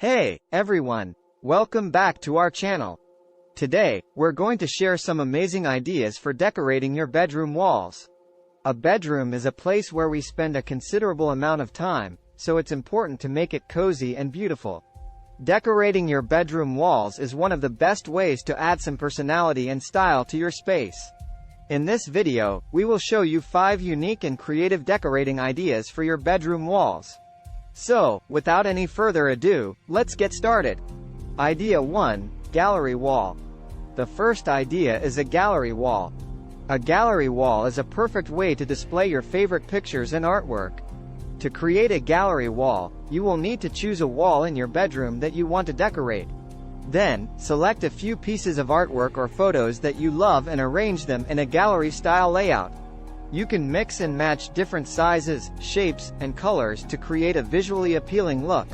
Hey, everyone! Welcome back to our channel. Today, we're going to share some amazing ideas for decorating your bedroom walls. A bedroom is a place where we spend a considerable amount of time, so it's important to make it cozy and beautiful. Decorating your bedroom walls is one of the best ways to add some personality and style to your space. In this video, we will show you 5 unique and creative decorating ideas for your bedroom walls. So, without any further ado, let's get started. Idea 1. Gallery wall. The first idea is a gallery wall. A gallery wall is a perfect way to display your favorite pictures and artwork. To create a gallery wall, you will need to choose a wall in your bedroom that you want to decorate. Then, select a few pieces of artwork or photos that you love and arrange them in a gallery-style layout. You can mix and match different sizes, shapes, and colors to create a visually appealing look.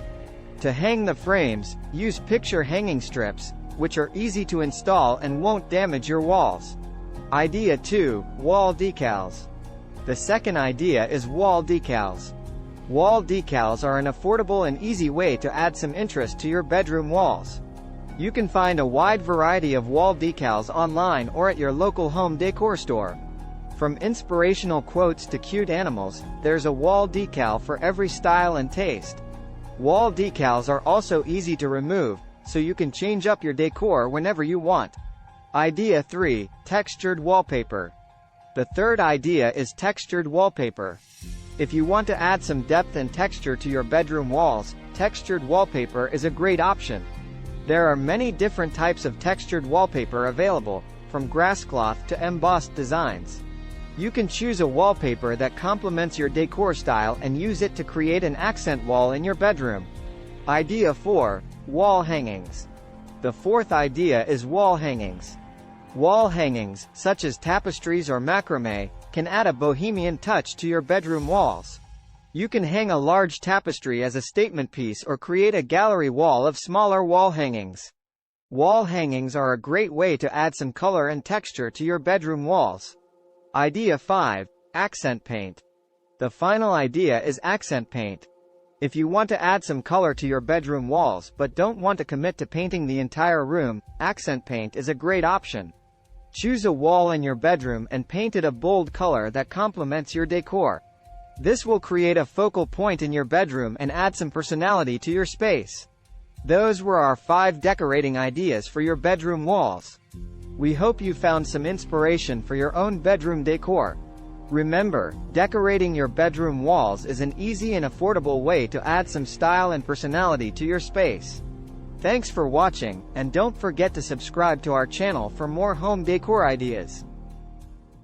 To hang the frames, use picture hanging strips, which are easy to install and won't damage your walls. Idea 2. Wall decals. The second idea is wall decals. Wall decals are an affordable and easy way to add some interest to your bedroom walls. You can find a wide variety of wall decals online or at your local home decor store. From inspirational quotes to cute animals, there's a wall decal for every style and taste. Wall decals are also easy to remove, so you can change up your decor whenever you want. Idea 3. Textured wallpaper. The third idea is textured wallpaper. If you want to add some depth and texture to your bedroom walls, textured wallpaper is a great option. There are many different types of textured wallpaper available, from grasscloth to embossed designs. You can choose a wallpaper that complements your decor style and use it to create an accent wall in your bedroom. Idea 4. Wall hangings. The fourth idea is wall hangings. Wall hangings, such as tapestries or macrame, can add a bohemian touch to your bedroom walls. You can hang a large tapestry as a statement piece or create a gallery wall of smaller wall hangings. Wall hangings are a great way to add some color and texture to your bedroom walls. Idea 5. Accent paint. The final idea is accent paint. If you want to add some color to your bedroom walls but don't want to commit to painting the entire room, accent paint is a great option. Choose a wall in your bedroom and paint it a bold color that complements your decor. This will create a focal point in your bedroom and add some personality to your space. Those were our 5 decorating ideas for your bedroom walls. We hope you found some inspiration for your own bedroom decor. Remember, decorating your bedroom walls is an easy and affordable way to add some style and personality to your space. Thanks for watching, and don't forget to subscribe to our channel for more home decor ideas.